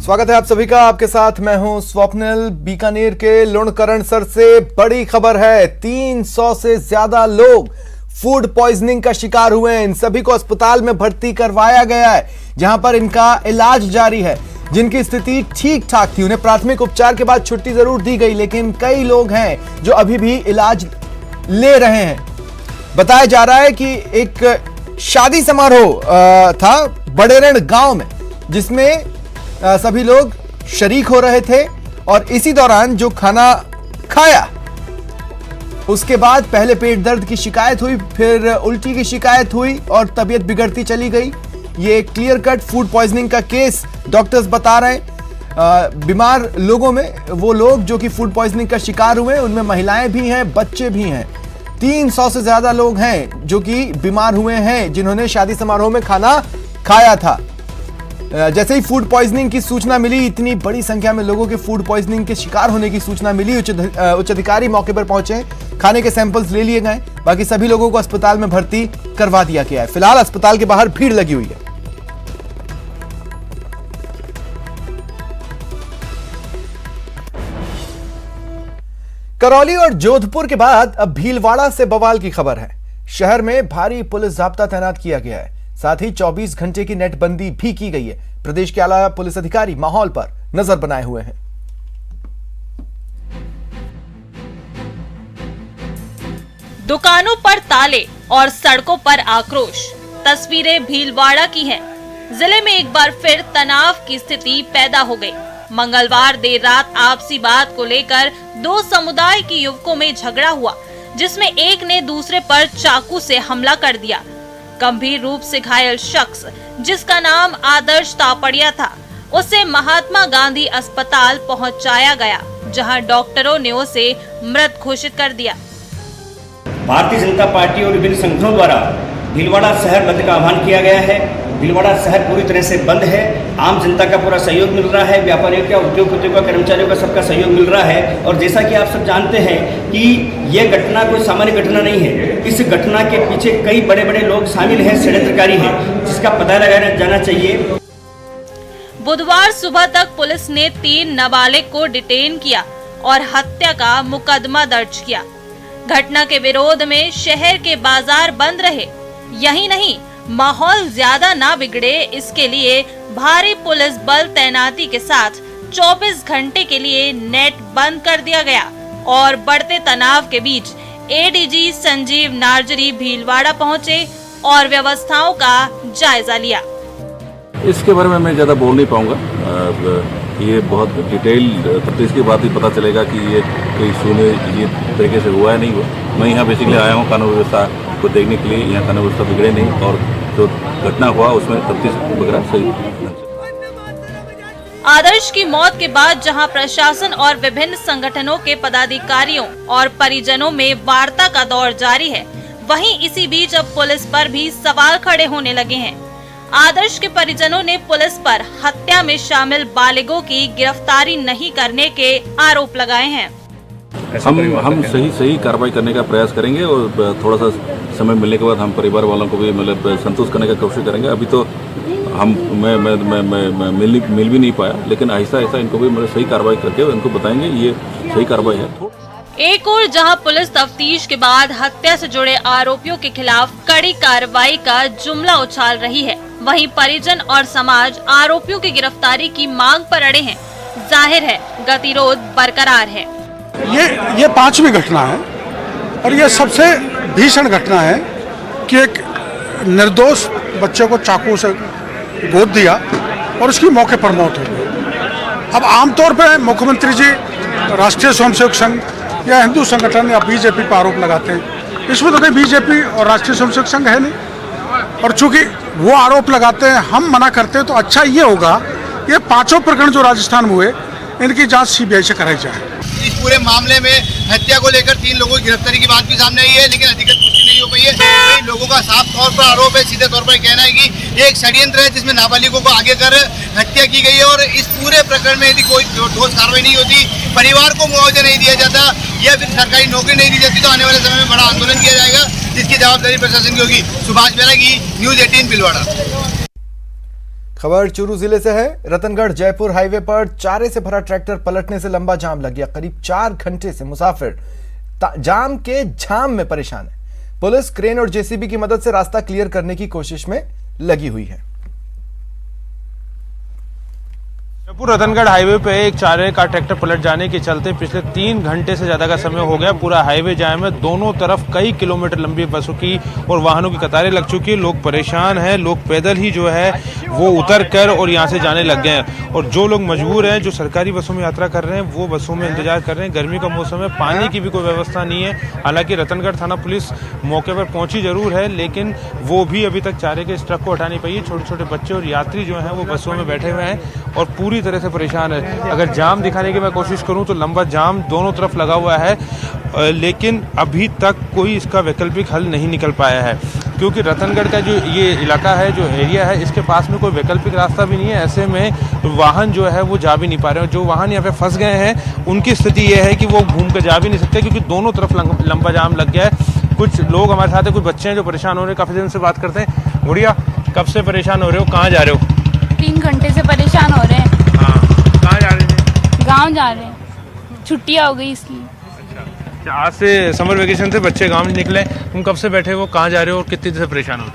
स्वागत है आप सभी का। आपके साथ मैं हूं स्वप्निल। बीकानेर के लुणकरणसर से बड़ी खबर है। 300 से ज्यादा लोग फूड पॉइजनिंग का शिकार हुए हैं। इन सभी को अस्पताल में भर्ती करवाया गया है, जहां पर इनका इलाज जारी है। जिनकी स्थिति ठीक ठाक थी, उन्हें प्राथमिक उपचार के बाद छुट्टी जरूर दी गई, लेकिन कई लोग हैं जो अभी भी इलाज ले रहे हैं। बताया जा रहा है कि एक शादी समारोह था बड़ेरण गांव में, जिसमें सभी लोग शरीक हो रहे थे और इसी दौरान जो खाना खाया उसके बाद पहले पेट दर्द की शिकायत हुई, फिर उल्टी की शिकायत हुई और तबीयत बिगड़ती चली गई। ये क्लियर कट फूड पॉइजनिंग का केस डॉक्टर्स बता रहे हैं। बीमार लोगों में वो लोग जो कि फूड पॉइजनिंग का शिकार हुए, उनमें महिलाएं भी हैं, बच्चे भी हैं। 300 से ज्यादा लोग हैं जो कि बीमार हुए हैं, जिन्होंने शादी समारोह में खाना खाया था। जैसे ही फूड पॉइजनिंग की सूचना मिली, इतनी बड़ी संख्या में लोगों के फूड पॉइजनिंग के शिकार होने की सूचना मिली, उच्च अधिकारी मौके पर पहुंचे, खाने के सैंपल्स ले लिए गए। बाकी सभी लोगों को अस्पताल में भर्ती करवा दिया गया है। फिलहाल अस्पताल के बाहर भीड़ लगी हुई है। करौली और जोधपुर के बाद अब भीलवाड़ा से बवाल की खबर है। शहर में भारी पुलिस जाब्ता तैनात किया गया है, साथ ही 24 घंटे की नेटबंदी भी की गई है। प्रदेश के आला पुलिस अधिकारी माहौल पर नजर बनाए हुए हैं। दुकानों पर ताले और सड़कों पर आक्रोश, तस्वीरें भीलवाड़ा की हैं। जिले में एक बार फिर तनाव की स्थिति पैदा हो गई। मंगलवार देर रात आपसी बात को लेकर दो समुदाय के युवकों में झगड़ा हुआ, जिसमें एक ने दूसरे पर चाकू से हमला कर दिया। गंभीर रूप से घायल शख्स, जिसका नाम आदर्श तापड़िया था, उसे महात्मा गांधी अस्पताल पहुंचाया गया, जहां डॉक्टरों ने उसे मृत घोषित कर दिया। भारतीय जनता पार्टी और विभिन्न संगठनों द्वारा भीलवाड़ा शहर बंद का आह्वान किया गया है। भीलवाड़ा शहर पूरी तरह से बंद है। आम जनता का पूरा सहयोग मिल रहा है, व्यापारियों का, उद्योगपतियों का, कर्मचारियों का सबका सहयोग मिल रहा है। और जैसा कि आप सब जानते हैं कि ये घटना कोई सामान्य घटना नहीं है। इस घटना के पीछे कई बड़े बड़े लोग शामिल हैं, षड्यंत्रकारी हैं, जिसका पता लगाया जाना चाहिए। बुधवार सुबह तक पुलिस ने 3 नाबालिग को डिटेन किया और हत्या का मुकदमा दर्ज किया। घटना के विरोध में शहर के बाजार बंद रहे। यही नहीं, माहौल ज्यादा ना बिगड़े, इसके लिए भारी पुलिस बल तैनाती के साथ 24 घंटे के लिए नेट बंद कर दिया गया और बढ़ते तनाव के बीच एडीजी संजीव नार्जरी भीलवाड़ा पहुंचे और व्यवस्थाओं का जायजा लिया। इसके बारे में मैं ज़्यादा बोल नहीं पाऊंगा। ये बहुत डिटेल तफ्तीश के बाद ही पता चलेगा कि ये कोई शून्य ये तरीके से हुआ है नहीं हुआ। मैं यहाँ बेसिकली आया हूँ कानून व्यवस्था को देखने के लिए। यहाँ कानून व्यवस्था बिगड़े नहीं और जो घटना हुआ उसमें तफ्तीश वगैरह सही। आदर्श की मौत के बाद जहां प्रशासन और विभिन्न संगठनों के पदाधिकारियों और परिजनों में वार्ता का दौर जारी है, वहीं इसी बीच अब पुलिस पर भी सवाल खड़े होने लगे हैं। आदर्श के परिजनों ने पुलिस पर हत्या में शामिल बालिगों की गिरफ्तारी नहीं करने के आरोप लगाए हैं। हम सही कार्रवाई करने का प्रयास करेंगे और थोड़ा सा समय मिलने के बाद हम परिवार वालों को भी मतलब संतुष्ट करने का कोशिश करेंगे। अभी तो हम मैं मिल भी नहीं पाया, लेकिन ऐसा इनको भी मतलब सही कार्रवाई करके इनको बताएंगे ये सही कार्रवाई है। एक और जहां पुलिस तफ्तीश के बाद हत्या से जुड़े आरोपियों के खिलाफ कड़ी कार्रवाई का जुमला उछाल रही है, वहीं परिजन और समाज आरोपियों की गिरफ्तारी की मांग पर अड़े हैं। जाहिर है गतिरोध बरकरार है। ये 5वीं घटना है और ये सबसे भीषण घटना है कि एक निर्दोष बच्चे को चाकू से गोद दिया और उसकी मौके पर मौत हो गई। अब आमतौर पर मुख्यमंत्री जी राष्ट्रीय स्वयंसेवक संघ या हिंदू संगठन या बीजेपी पर आरोप लगाते हैं। इसमें तो कोई बीजेपी और राष्ट्रीय स्वयंसेवक संघ है नहीं, और चूंकि वो आरोप लगाते हैं, हम मना करते हैं, तो अच्छा ये होगा ये 5 प्रकरण जो राजस्थान में हुए इनकी जांच सीबीआई से कराई जाए। इस पूरे मामले में हत्या को लेकर 3 लोगों की गिरफ्तारी की बात भी सामने आई है, लेकिन अधिकृत पुष्टि नहीं हो पाई है। कई लोगों का साफ तौर पर आरोप है, सीधे तौर पर कहना है कि ये एक षड्यंत्र है जिसमें नाबालिगों को आगे कर हत्या की गई है। और इस पूरे प्रकरण में यदि कोई ठोस कार्रवाई नहीं होती, परिवार को मुआवजा नहीं दिया जाता या फिर सरकारी नौकरी नहीं दी जाती, तो आने वाले समय में बड़ा आंदोलन किया जाएगा, जिसकी जवाबदारी प्रशासन की होगी। सुभाष बेरा की, न्यूज़ 18 भीलवाड़ा। खबर चूरू जिले से है। रतनगढ़ जयपुर हाईवे पर चारे से भरा ट्रैक्टर पलटने से लंबा जाम लग गया। करीब 4 घंटे से मुसाफिर जाम के झाम में परेशान है। पुलिस क्रेन और जेसीबी की मदद से रास्ता क्लियर करने की कोशिश में लगी हुई है। जयपुर रतनगढ़ हाईवे पे एक चारे का ट्रैक्टर पलट जाने के चलते पिछले 3 घंटे से ज्यादा का समय हो गया। पूरा हाईवे जाम है। दोनों तरफ कई किलोमीटर लंबी बसों की और वाहनों की कतारें लग चुकी है। लोग परेशान हैं। लोग पैदल ही जो है वो उतर कर और यहाँ से जाने लग गए हैं। और जो लोग मजबूर हैं, जो सरकारी बसों में यात्रा कर रहे हैं, वो बसों में इंतजार कर रहे हैं। गर्मी का मौसम है, पानी की भी कोई व्यवस्था नहीं है। हालांकि रतनगढ़ थाना पुलिस मौके पर पहुंची जरूर है, लेकिन वो भी अभी तक चारे के इस ट्रक को हटा नहीं पाई है। छोटे छोटे बच्चे और यात्री जो हैं वो बसों में बैठे हुए हैं और पूरी तरह से परेशान है। अगर जाम दिखाने की मैं कोशिश करूं तो लंबा जाम दोनों तरफ लगा हुआ है, लेकिन अभी तक कोई इसका वैकल्पिक हल नहीं निकल पाया है, क्योंकि रतनगढ़ का जो ये इलाका है, जो एरिया है, इसके पास में कोई वैकल्पिक रास्ता भी नहीं है। ऐसे में वाहन जो है वो जा भी नहीं पा रहे हैं। जो वाहन यहाँ पे फंस गए हैं उनकी स्थिति ये है कि वो घूम कर जा भी नहीं सकते, क्योंकि दोनों तरफ लंबा जाम लग गया है। कुछ लोग हमारे साथ है, कुछ बच्चे हैं जो परेशान हो रहे हैं। काफी दिन से बात करते हैं। गुड़िया, कब से परेशान हो रहे हो? कहाँ जा रहे हो? 3 घंटे से परेशान हो रहे हैं। हाँ, कहाँ जा रहे थे? गांव जा रहे हैं, छुट्टियां हो गई इसलिए। अच्छा, आज से समर वेकेशन से बच्चे गांव निकले। तुम कब से बैठे हो? कहाँ जा रहे हो और कितनी देर से परेशान हो?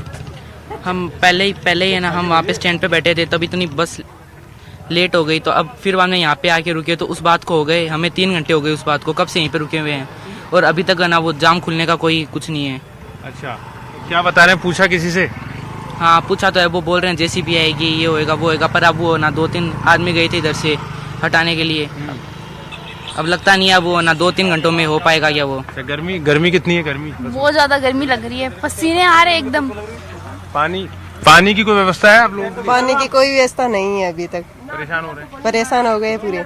हम पहले ही है ना, हम वहाँ पे स्टैंड पे बैठे थे, तब इतनी बस लेट हो गई, तो अब फिर वहाँ में यहाँ पे आके रुके, तो उस बात को हो गए हमें 3 घंटे हो गए उस बात को। कब से यहीं पे रुके हुए हैं और अभी तक है ना वो जाम खुलने का कोई कुछ नहीं है। अच्छा, क्या बता रहे हैं? पूछा किसी से? हाँ, पूछा तो है। वो बोल रहे हैं जेसीबी आएगी, ये होएगा वो होएगा, पर अब वो ना 2-3 आदमी गए थे इधर से हटाने के लिए। अब लगता नहीं है वो ना 2-3 घंटों में हो पाएगा क्या वो। गर्मी कितनी है? गर्मी बहुत ज्यादा गर्मी लग रही है, पसीने आ रहे एकदम। पानी की कोई व्यवस्था है आप लोगों को? पानी की कोई व्यवस्था नहीं है अभी तक। परेशान हो रहे हैं? परेशान हो गए पूरे,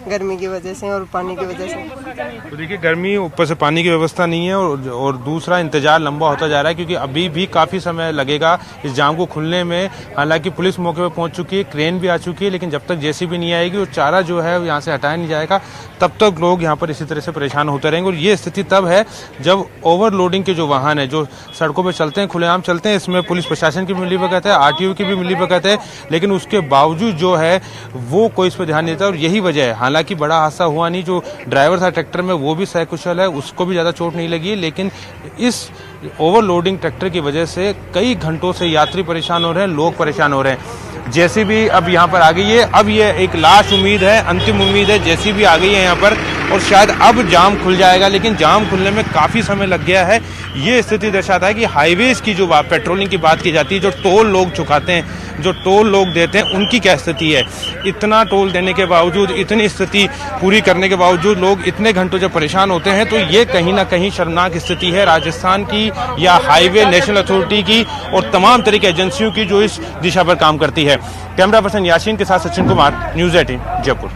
गर्मी की वजह से और पानी की वजह से। तो देखिए, गर्मी, ऊपर से पानी की व्यवस्था नहीं है और दूसरा इंतजार लंबा होता जा रहा है, क्योंकि अभी भी काफ़ी समय लगेगा इस जाम को खुलने में। हालांकि पुलिस मौके पर पहुंच चुकी है, क्रेन भी आ चुकी है, लेकिन जब तक जेसीबी नहीं आएगी और चारा जो है यहाँ से हटाया नहीं जाएगा, तब तक लोग यहाँ पर इसी तरह से परेशान होते रहेंगे। और ये स्थिति तब है जब ओवरलोडिंग के जो वाहन है, जो सड़कों पर चलते हैं, खुलेआम चलते हैं, इसमें पुलिस प्रशासन की भी मिलीभगत है, आरटीओ की भी मिलीभगत है, लेकिन उसके बावजूद जो है वो कोई इस पर ध्यान नहीं देता। और यही वजह है, हालांकि बड़ा हादसा हुआ नहीं, जो ड्राइवर था ट्रैक्टर में वो भी सकुशल है, उसको भी ज़्यादा चोट नहीं लगी है, लेकिन इस ओवरलोडिंग ट्रैक्टर की वजह से कई घंटों से यात्री परेशान हो रहे हैं, लोग परेशान हो रहे हैं। जेसीबी अब यहाँ पर आ गई है। अब ये एक लास्ट उम्मीद है, अंतिम उम्मीद है, जेसीबी आ गई है यहाँ पर और शायद अब जाम खुल जाएगा, लेकिन जाम खुलने में काफ़ी समय लग गया है। ये स्थिति दर्शाता है कि हाईवेज की जो पेट्रोलिंग की बात की जाती है, जो टोल लोग चुकाते हैं, जो टोल लोग देते हैं, उनकी क्या स्थिति है। इतना टोल देने के बावजूद, इतनी स्थिति पूरी करने के बावजूद लोग इतने घंटों जब परेशान होते हैं, तो ये कहीं ना कहीं शर्मनाक स्थिति है राजस्थान की या हाईवे नेशनल अथॉरिटी की और तमाम तरह की एजेंसियों की जो इस दिशा पर काम करती है। कैमरा पर्सन यासीन के साथ सचिन कुमार, न्यूज़ 18 जयपुर।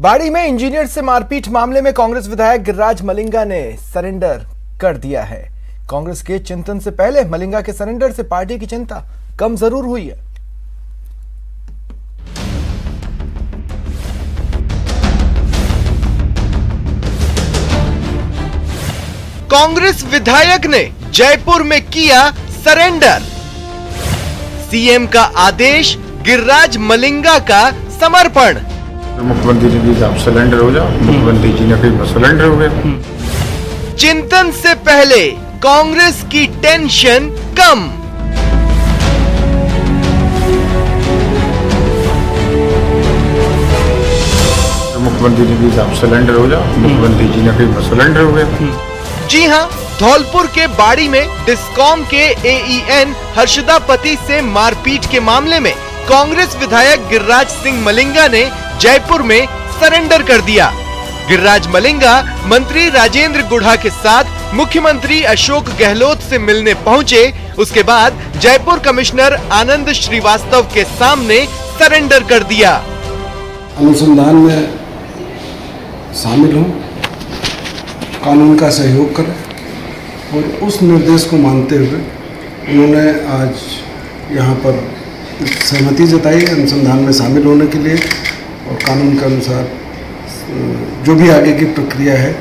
बाड़ी में इंजीनियर से मारपीट मामले में कांग्रेस विधायक गिरिराज मलिंगा ने सरेंडर कर दिया है। कांग्रेस के चिंतन से पहले मलिंगा के सरेंडर से पार्टी की चिंता कम जरूर हुई है। कांग्रेस विधायक ने जयपुर में किया सरेंडर। सीएम का आदेश, गिरिराज मलिंगा का समर्पण। मुख्यमंत्री जी ने आप सरेंडर हो जाओ, मुख्यमंत्री जी ने कही सरेंडर हो गया। चिंतन से पहले कांग्रेस की टेंशन कम। मुख्यमंत्री जी ने आप सरेंडर हो जाओ, मुख्यमंत्री जी ने कही सरेंडर हो गया। जी हां, धौलपुर के बाड़ी में डिस्कॉम के एईएन हर्षदापति से मारपीट के मामले में कांग्रेस विधायक गिरिराज सिंह मलिंगा ने जयपुर में सरेंडर कर दिया। गिरिराज मलिंगा मंत्री राजेंद्र गुढ़ा के साथ मुख्यमंत्री अशोक गहलोत से मिलने पहुंचे। उसके बाद जयपुर कमिश्नर आनंद श्रीवास्तव के सामने सरेंडर कर दिया। अनुसंधान में शामिल हों, कानून का सहयोग करें और उस निर्देश को मानते हुए उन्होंने आज यहाँ पर सहमति जताई अनुसंधान में शामिल होने के लिए और कानून के अनुसार जो भी आगे की प्रक्रिया है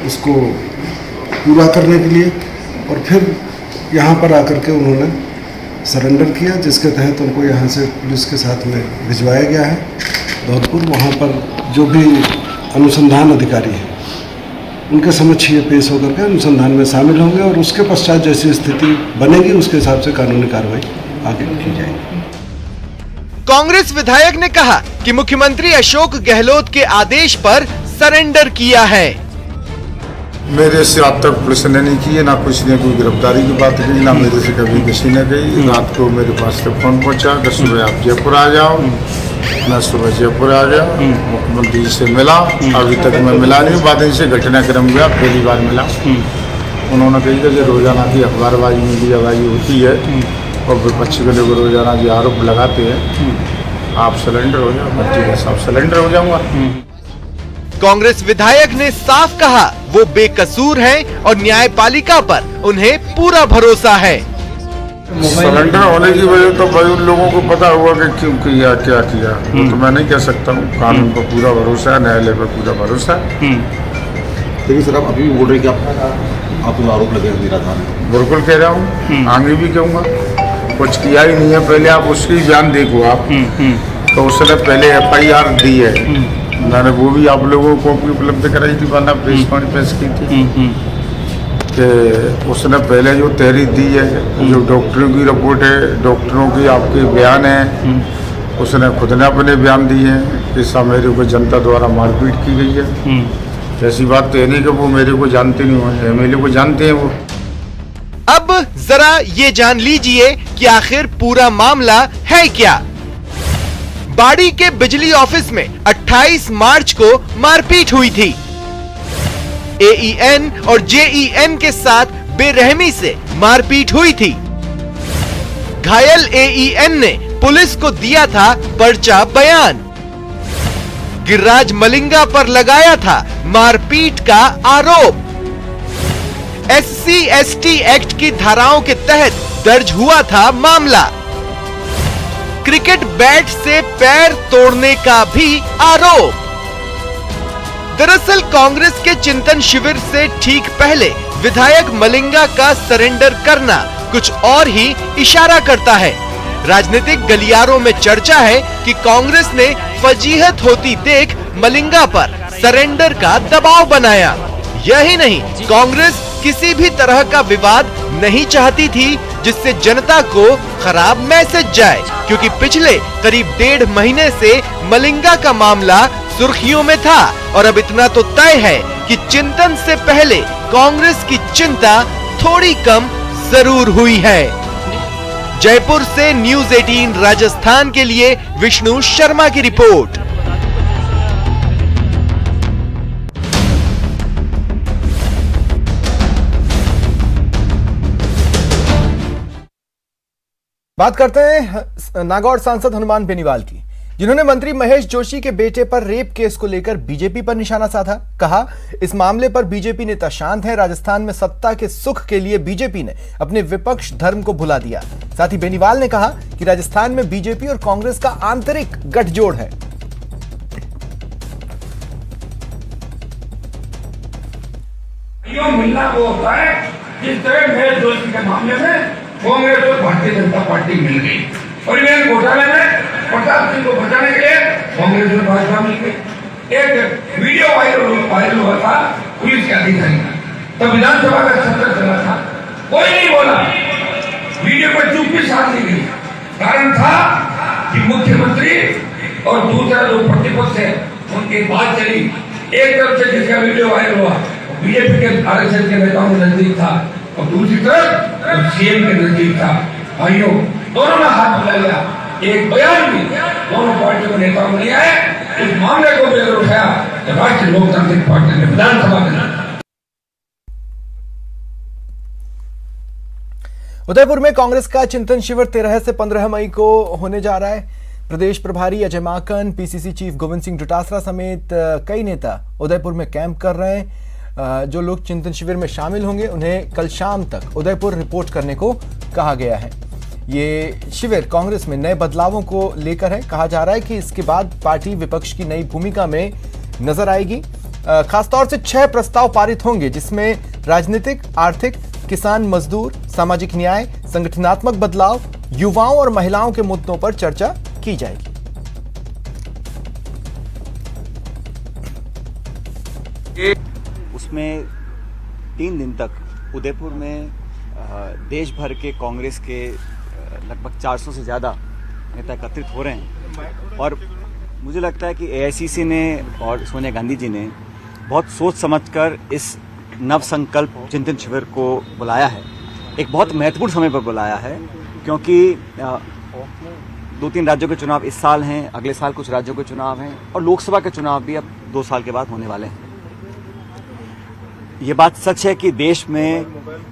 उसको पूरा करने के लिए। और फिर यहाँ पर आकर के उन्होंने सरेंडर किया, जिसके तहत उनको यहाँ से पुलिस के साथ में भिजवाया गया है दौलतपुर। वहाँ पर जो भी अनुसंधान अधिकारी हैं उनके समक्ष ये पेश होकर के अनुसंधान में शामिल होंगे और उसके पश्चात जैसी स्थिति बनेगी उसके हिसाब से कानूनी कार्रवाई आगे की जाएगी। कांग्रेस विधायक ने कहा कि मुख्यमंत्री अशोक गहलोत के आदेश पर सरेंडर किया है। मेरे से आज तक पुलिस ने नहीं की है, ना कुछ ने कोई गिरफ्तारी की बात की, ना मेरे से कभी किसी ने कही। रात को मेरे पास से फोन पहुंचा कि सुबह आप जयपुर आ जाओ। मैं सुबह जयपुर आ गया, मुख्यमंत्री जी से मिला। अभी तक मैं मिला नहीं, बाद से घटनाक्रम गया, पहली बार मिला। उन्होंने कही कि रोजाना की अखबारबाजी मीडियाबाजी होती है और विपक्ष के लोग रोजाना जो आरोप लगाते हैं, आप सरेंडर हो जाओ। मैं ठीक है साहब सरेंडर हो जाऊंगा। कांग्रेस विधायक ने साफ कहा वो बेकसूर हैं और न्यायपालिका पर उन्हें पूरा भरोसा है। सरेंडर होने की वजह तो भाई उन लोगों को पता हुआ कि क्यों किया क्या किया, वो तो मैं नहीं कह सकता हूँ। कानून पर पूरा भरोसा है, न्यायालय पर पूरा भरोसा है। देखिए सर, आप अभी भी बोल रहे हैं कि आप आरोप लगे मेरा था। बिल्कुल कह रहा हूँ, आगे भी कहूँगा। कुछ किया ही नहीं है, पहले आप उसकी बयान देखो आप। तो उसने पहले FIR दी है, मैंने वो भी आप लोगों को उपलब्ध कराई थी, वरना प्रेस कॉन्फ्रेंस की थी कि उसने पहले जो तहरीर दी है, जो डॉक्टरों की रिपोर्ट है, डॉक्टरों की आपके बयान है, उसने खुद ने अपने बयान दिए हैं कि मेरे को जनता द्वारा मारपीट की गई है। ऐसी बात तो है नहीं कि वो मेरे को जानते नहीं हुए, MLA को जानते हैं वो। अब जरा ये जान लीजिए कि आखिर पूरा मामला है क्या। बाड़ी के बिजली ऑफिस में 28 मार्च को मारपीट हुई थी। AEN और JEN के साथ बेरहमी से मारपीट हुई थी। घायल AEN ने पुलिस को दिया था पर्चा बयान। गिरिराज मलिंगा पर लगाया था मारपीट का आरोप। SC/ST एक्ट की धाराओं के तहत दर्ज हुआ था मामला। क्रिकेट बैट से पैर तोड़ने का भी आरोप। दरअसल कांग्रेस के चिंतन शिविर से ठीक पहले विधायक मलिंगा का सरेंडर करना कुछ और ही इशारा करता है। राजनीतिक गलियारों में चर्चा है कि कांग्रेस ने फजीहत होती देख मलिंगा पर सरेंडर का दबाव बनाया। यही नहीं, कांग्रेस किसी भी तरह का विवाद नहीं चाहती थी जिससे जनता को खराब मैसेज जाए, क्योंकि पिछले करीब 1.5 महीने से मलिंगा का मामला सुर्खियों में था। और अब इतना तो तय है कि चिंतन से पहले कांग्रेस की चिंता थोड़ी कम जरूर हुई है। जयपुर से न्यूज़ 18 राजस्थान के लिए विष्णु शर्मा की रिपोर्ट। बात करते हैं नागौर सांसद हनुमान बेनीवाल की, जिन्होंने मंत्री महेश जोशी के बेटे पर रेप केस को लेकर बीजेपी पर निशाना साधा। कहा, इस मामले पर बीजेपी नेता शांत हैं। राजस्थान में सत्ता के सुख के लिए बीजेपी ने अपने विपक्ष धर्म को भुला दिया। साथ ही बेनीवाल ने कहा कि राजस्थान में बीजेपी और कांग्रेस का आंतरिक गठजोड़ है। मिलना वो होता है जिस तरह महेश जोशी के मामले में कांग्रेस और भारतीय जनता पार्टी मिल गई और इन घोटाले में प्रताप सिंह को बचाने के लिए कांग्रेस और भाजपा मिल गई। एक वीडियो वायरल हुआ था पुलिस के अधिकारी का, तब विधानसभा का सत्र चला था, कोई नहीं बोला, वीडियो पर चुप्पी साध ली गई। कारण था कि मुख्यमंत्री और दूसरा जो प्रतिपक्ष है उनकी बात चली। एक तरफ से जिसका वीडियो वायरल हुआ बीजेपी के RSS के नेताओं के नजदीक था और दूसरी तरफ CM के नजदीक था। भाइयों, दोनों ने हाथ मिला लिया। एक बयान भी दोनों पार्टियों के नेताओं ने नहीं आए। इस मामले को भी अगर उठाया तो राष्ट्रीय लोकतांत्रिक पार्टी ने विधानसभा में। उदयपुर में कांग्रेस का चिंतन शिविर 13 से 15 मई को होने जा रहा है। प्रदेश प्रभारी अजय माकन, PCC चीफ गोविंद सिंह डोटासरा समेत कई नेता उदयपुर में कैंप कर रहे हैं। जो लोग चिंतन शिविर में शामिल होंगे उन्हें कल शाम तक उदयपुर रिपोर्ट करने को कहा गया है। ये शिविर कांग्रेस में नए बदलावों को लेकर है। कहा जा रहा है कि इसके बाद पार्टी विपक्ष की नई भूमिका में नजर आएगी। खासतौर से 6 प्रस्ताव पारित होंगे, जिसमें राजनीतिक, आर्थिक, किसान, मजदूर, सामाजिक न्याय, संगठनात्मक बदलाव युवाओं और महिलाओं के मुद्दों पर चर्चा की जाएगी। उसमें 3 दिन तक उदयपुर में देश भर के कांग्रेस के लगभग 400 से ज़्यादा नेता एकत्रित हो रहे हैं और मुझे लगता है कि एआईसीसी ने और सोनिया गांधी जी ने बहुत सोच समझकर इस नव संकल्प चिंतन शिविर को बुलाया है। एक बहुत महत्वपूर्ण समय पर बुलाया है क्योंकि 2-3 राज्यों के चुनाव इस साल हैं, अगले साल कुछ राज्यों के चुनाव हैं और लोकसभा के चुनाव भी अब 2 साल के बाद होने वाले हैं। ये बात सच है कि देश में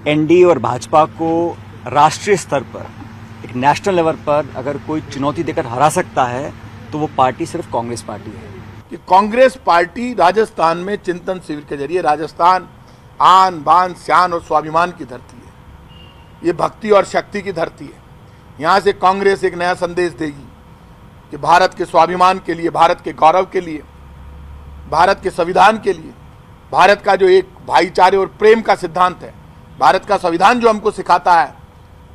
एनडीए और भाजपा को राष्ट्रीय स्तर पर, एक नेशनल लेवल पर अगर कोई चुनौती देकर हरा सकता है तो वो पार्टी सिर्फ कांग्रेस पार्टी है। कि कांग्रेस पार्टी राजस्थान में चिंतन शिविर के जरिए, राजस्थान आन बान शान और स्वाभिमान की धरती है, ये भक्ति और शक्ति की धरती है। यहाँ से कांग्रेस एक नया संदेश देगी कि भारत के स्वाभिमान के लिए, भारत के गौरव के लिए, भारत के संविधान के लिए, भारत का जो एक भाईचारे और प्रेम का सिद्धांत है, भारत का संविधान जो हमको सिखाता है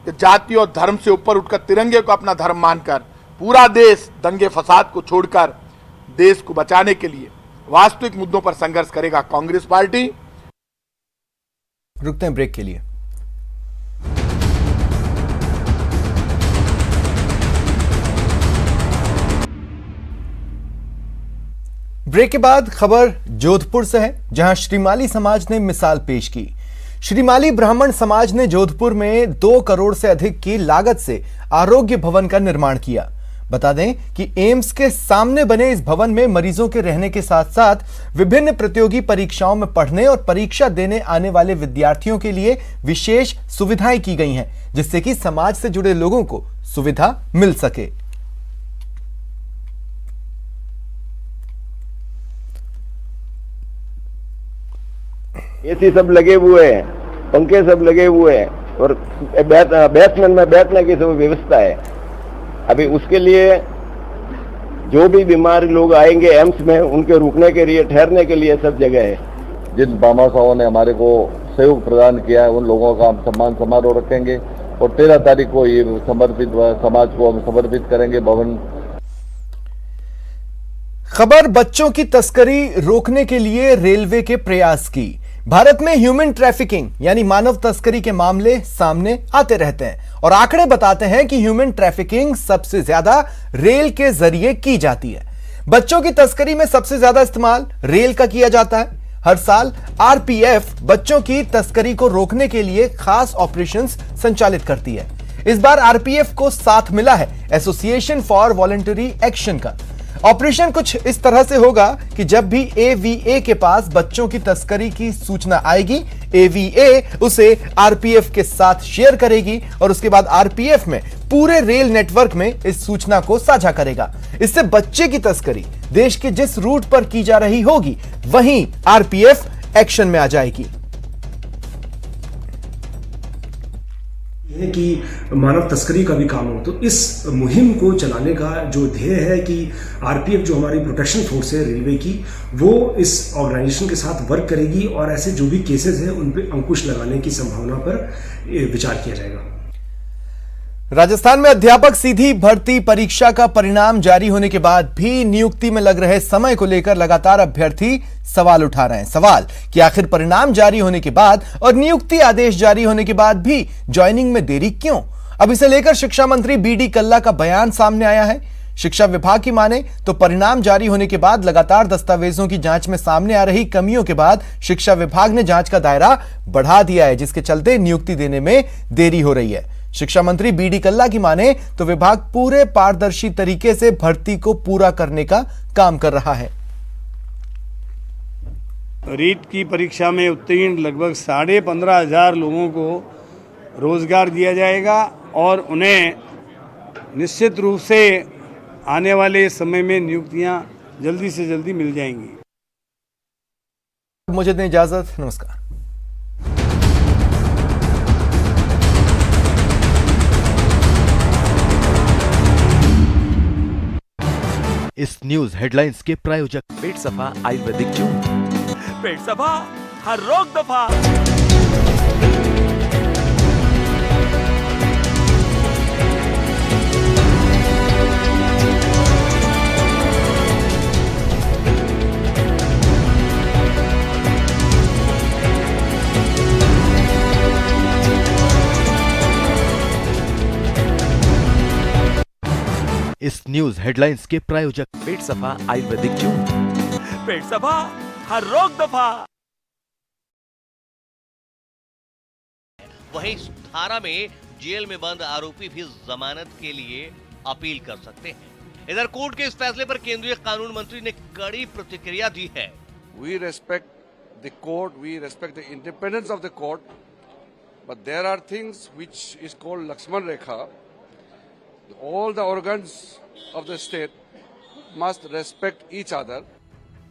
कि जाति और धर्म से ऊपर उठकर तिरंगे को अपना धर्म मानकर पूरा देश दंगे फसाद को छोड़कर देश को बचाने के लिए वास्तविक मुद्दों पर संघर्ष करेगा कांग्रेस पार्टी। रुकते हैं ब्रेक के लिए। ब्रेक के बाद खबर जोधपुर से है, जहां श्रीमाली समाज ने मिसाल पेश की। श्रीमाली ब्राह्मण समाज ने जोधपुर में 2 करोड़ से अधिक की लागत से आरोग्य भवन का निर्माण किया। बता दें कि एम्स के सामने बने इस भवन में मरीजों के रहने के साथ साथ विभिन्न प्रतियोगी परीक्षाओं में पढ़ने और परीक्षा देने आने वाले विद्यार्थियों के लिए विशेष सुविधाएं की गई हैं, जिससे कि समाज से जुड़े लोगों को सुविधा मिल सके। एसी सब लगे हुए हैं, पंखे सब लगे हुए हैं और बेसमेंट में बैठने की सब व्यवस्था है। अभी उसके लिए जो भी बीमार लोग आएंगे एम्स में, उनके रुकने के लिए, ठहरने के लिए सब जगह है। जिन बामासाओं ने हमारे को सहयोग प्रदान किया है उन लोगों का हम सम्मान समारोह रखेंगे और 13 तारीख को ये समर्पित समाज को हम समर्पित करेंगे भवन। खबर बच्चों की तस्करी रोकने के लिए रेलवे के प्रयास की। भारत में ह्यूमन ट्रैफिकिंग यानी मानव तस्करी के मामले सामने आते रहते हैं और आंकड़े बताते हैं कि ह्यूमन ट्रैफिकिंग सबसे ज्यादा रेल के जरिए की जाती है। बच्चों की तस्करी में सबसे ज्यादा इस्तेमाल रेल का किया जाता है। हर साल आरपीएफ बच्चों की तस्करी को रोकने के लिए खास ऑपरेशंस संचालित करती है। इस बार आरपीएफ को साथ मिला है एसोसिएशन फॉर वॉलंटरी एक्शन का। ऑपरेशन कुछ इस तरह से होगा कि जब भी एवीए के पास बच्चों की तस्करी की सूचना आएगी, एवीए उसे आरपीएफ के साथ शेयर करेगी और उसके बाद आरपीएफ में पूरे रेल नेटवर्क में इस सूचना को साझा करेगा। इससे बच्चे की तस्करी देश के जिस रूट पर की जा रही होगी वहीं आरपीएफ एक्शन में आ जाएगी। कि मानव तस्करी का भी काम हो, तो इस मुहिम को चलाने का जो ध्येय है कि आरपीएफ जो हमारी प्रोटेक्शन फोर्स है रेलवे की, वो इस ऑर्गेनाइजेशन के साथ वर्क करेगी और ऐसे जो भी केसेस हैं उन पे अंकुश लगाने की संभावना पर विचार किया जाएगा। राजस्थान में अध्यापक सीधी भर्ती परीक्षा का परिणाम जारी होने के बाद भी नियुक्ति में लग रहे समय को लेकर लगातार अभ्यर्थी सवाल उठा रहे हैं। सवाल कि आखिर परिणाम जारी होने के बाद और नियुक्ति आदेश जारी होने के बाद भी ज्वाइनिंग में देरी क्यों? अब इसे लेकर शिक्षा मंत्री बीडी कल्ला का बयान सामने आया है। शिक्षा विभाग की माने तो परिणाम जारी होने के बाद लगातार दस्तावेजों की जांच में सामने आ रही कमियों के बाद शिक्षा विभाग ने जांच का दायरा बढ़ा दिया है, जिसके चलते नियुक्ति देने में देरी हो रही है। शिक्षा मंत्री बीडी कल्ला की माने तो विभाग पूरे पारदर्शी तरीके से भर्ती को पूरा करने का काम कर रहा है। रीट की परीक्षा में उत्तीर्ण लगभग 15,500 लोगों को रोजगार दिया जाएगा और उन्हें निश्चित रूप से आने वाले समय में नियुक्तियां जल्दी से जल्दी मिल जाएंगी। मुझे दें इजाजत, नमस्कार। इस न्यूज हेडलाइंस के प्रायोजक पेट सफा आयुर्वेदिक चूर्ण, पेट सफा हर रोग दफा। इस न्यूज हेडलाइंस के प्रायोजक पेट सफा आयुर्वेदिक क्यों? पेट सफा हर रोग दफा। वहीं इस धारा में जेल में बंद आरोपी भी जमानत के लिए अपील कर सकते हैं। इधर कोर्ट के इस फैसले पर केंद्रीय कानून मंत्री ने कड़ी प्रतिक्रिया दी है। We respect the court, we respect the independence of the court, but there are things which is called Lakshman Rekha. All the organs of the state must respect each other.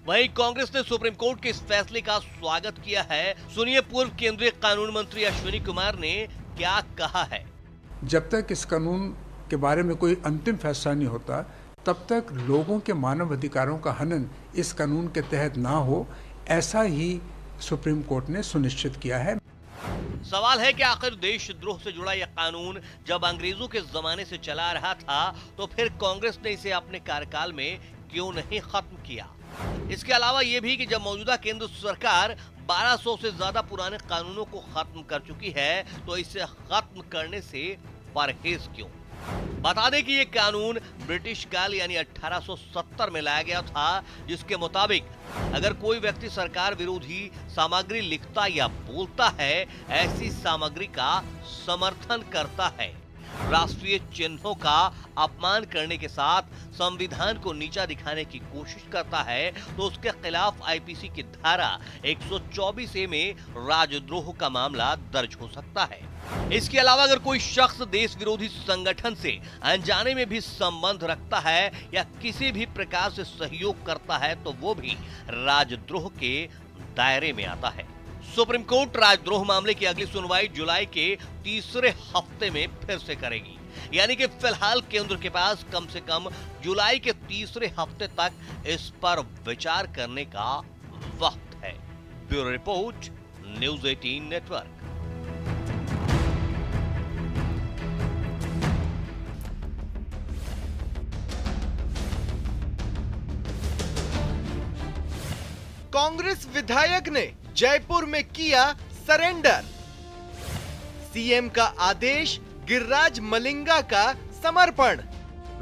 वहीं कांग्रेस ने सुप्रीम कोर्ट के इस फैसले का स्वागत किया है। सुनिए पूर्व केंद्रीय कानून मंत्री अश्विनी कुमार ने क्या कहा है। जब तक इस कानून के बारे में कोई अंतिम फैसला नहीं होता, तब तक लोगों के मानव अधिकारों का हनन इस कानून के तहत ना हो, ऐसा ही सुप्रीम कोर्ट ने सुनिश्चित किया है। सवाल है कि आखिर देशद्रोह से जुड़ा यह कानून जब अंग्रेजों के जमाने से चला रहा था, तो फिर कांग्रेस ने इसे अपने कार्यकाल में क्यों नहीं खत्म किया। इसके अलावा यह भी कि जब मौजूदा केंद्र सरकार 1200 से ज्यादा पुराने कानूनों को खत्म कर चुकी है, तो इसे खत्म करने से परहेज क्यों। बता दें कि ये कानून ब्रिटिश काल यानी 1870 में लाया गया था, जिसके मुताबिक अगर कोई व्यक्ति सरकार विरोधी सामग्री लिखता या बोलता है, ऐसी सामग्री का समर्थन करता है, राष्ट्रीय चिन्हों का अपमान करने के साथ संविधान को नीचा दिखाने की कोशिश करता है, तो उसके खिलाफ आईपीसी की धारा 124A में राजद्रोह का मामला दर्ज हो सकता है। इसके अलावा अगर कोई शख्स देश विरोधी संगठन से अनजाने में भी संबंध रखता है या किसी भी प्रकार से सहयोग करता है, तो वो भी राजद्रोह के दायरे में आता है। सुप्रीम कोर्ट राजद्रोह मामले की अगली सुनवाई जुलाई के तीसरे हफ्ते में फिर से करेगी, यानी कि फिलहाल केंद्र के पास कम से कम जुलाई के तीसरे हफ्ते तक इस पर विचार करने का वक्त है। Bureau report, news 18 network. Congress विधायक ने जयपुर में किया सरेंडर। सीएम का आदेश, गिरिराज मलिंगा का समर्पण।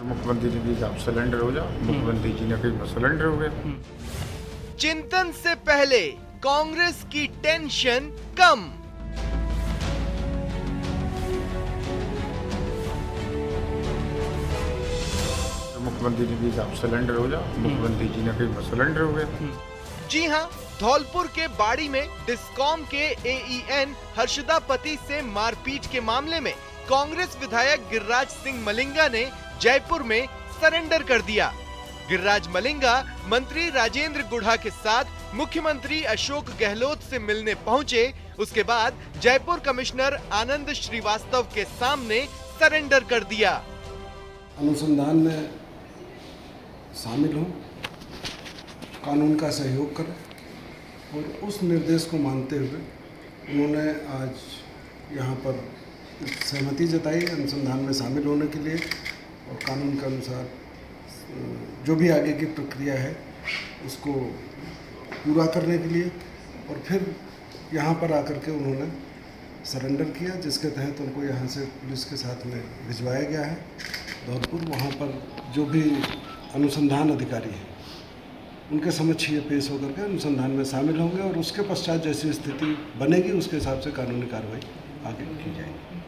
मुख्यमंत्री जी ने कहा आप सरेंडर हो जाओ, मुख्यमंत्री जी ने कहा सरेंडर हो गया। चिंतन से पहले कांग्रेस की टेंशन कम। मुख्यमंत्री जी ने कहा आप सरेंडर हो जाओ, मुख्यमंत्री जी ने कहा सरेंडर हो गया। जी हां, धौलपुर के बाड़ी में डिस्कॉम के एईएन हर्षदापति से मारपीट के मामले में कांग्रेस विधायक गिरिराज सिंह मलिंगा ने जयपुर में सरेंडर कर दिया। गिरिराज मलिंगा मंत्री राजेंद्र गुढ़ा के साथ मुख्यमंत्री अशोक गहलोत से मिलने पहुंचे। उसके बाद जयपुर कमिश्नर आनंद श्रीवास्तव के सामने सरेंडर कर दिया। अनुसंधान में शामिल हों, कानून का सहयोग करें, और उस निर्देश को मानते हुए उन्होंने आज यहाँ पर सहमति जताई अनुसंधान में शामिल होने के लिए, और कानून के अनुसार जो भी आगे की प्रक्रिया है उसको पूरा करने के लिए, और फिर यहाँ पर आकर के उन्होंने सरेंडर किया, जिसके तहत उनको यहाँ से पुलिस के साथ में भिजवाया गया है धौलपुर। वहाँ पर जो भी अनुसंधान अधिकारी हैं उनके समक्ष ये पेश होकर के अनुसंधान में शामिल होंगे, और उसके पश्चात जैसी स्थिति बनेगी उसके हिसाब से कानूनी कार्रवाई आगे की जाएगी।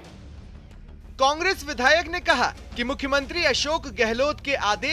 कांग्रेस विधायक ने कहा कि मुख्यमंत्री अशोक गहलोत के आदेश